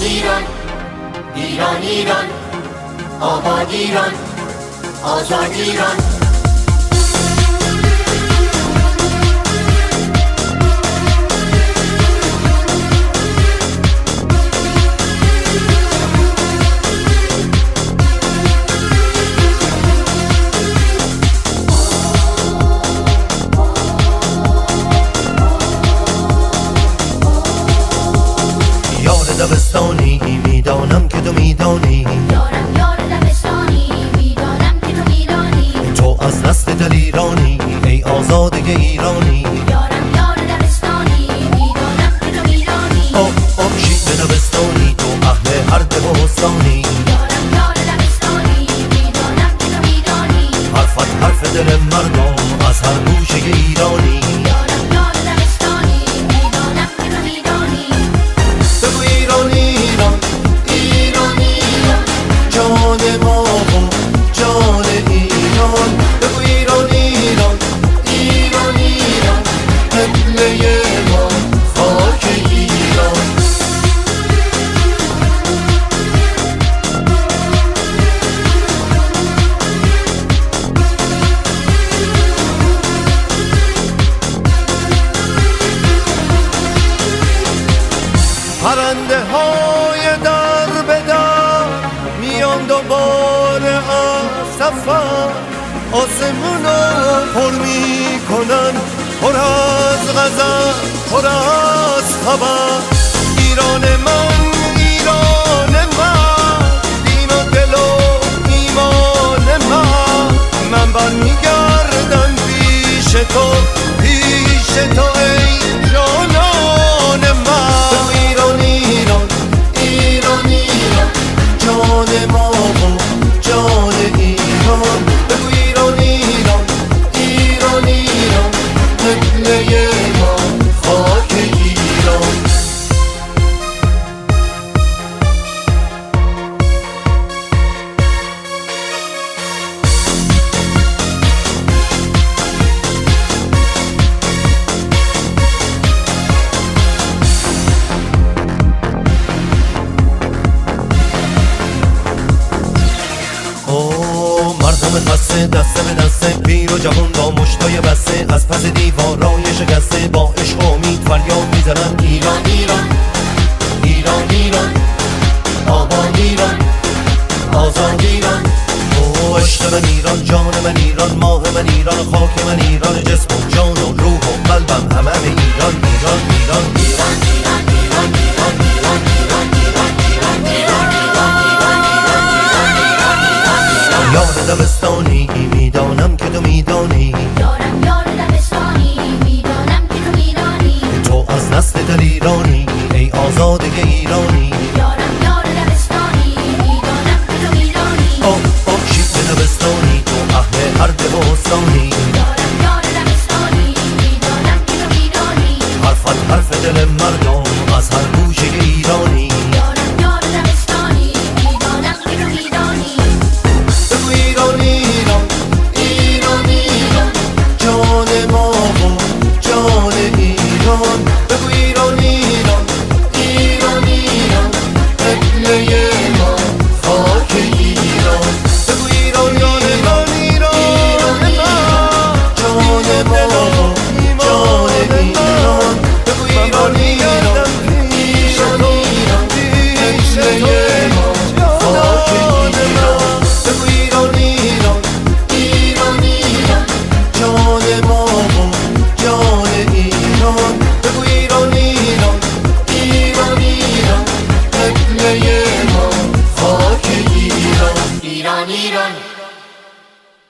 ایران ایران ایران، آباد ایران، آزاد ایران. دبستانی میدانم که تو میدانی، یارم یار دبستانی میدانم که تو میدانی، تو از نسل دلیرانی ای آزاده ایرانی. یارم یار دبستانی میدانم که تو میدانی، او شیر دبستانی تو اهل هر دبستانی، یارم یار دبستانی میدانم که تو میدانی، حرفت حرف دل مردم از هر گوشه ایرانی. یارم یار دبستانی میدانم که تو میدانی، بگو ایران ایران ایران ایران، جان ما و جان ایران. بگو ایران ایران ایران ایران، قبله ما خاک ایران. پرنده های در به در میان دوباره از سفر، آسمونو پر می کنن پر از غزل پر از خبر. ایران من ایران من، دین و دل و ایمان من برمیگردم پیش تو ای جانان من. ایران ایران ایران ایران، جان ما و جان ایران. بگو ایران ایران ایران ایران، قبله ما خاک ایران. مردم خسته دسته به دسته، پیر و جوان با مشتای بسته، از پس دیوارای شکسته با عشق و امید فریاد میزنن ایران ایران ایران ایران، آباد ایران، آزاد ایران. او عشق من ایران، جان من ایران، ماه من ایران، خاک من ایران، جسم و جان و روح و قلبم همه ایران ایران ایران ایران ایران ایران ایران ایران ایران ایران ایران یار دبستانی میدانم که تو میدانی، یارم یار دبستانی میدانم که تو میدانی، تو از نسل دلیرانی ای آزاده ایرانی. یارم یار دبستانی میدانم که تو میدانی، او شیر دبستانی تو اهل هر دبستانی، یارم یار دبستانی میدانم که تو میدانی، حرفت حرف دل مردم از هر گوشه ایرانی.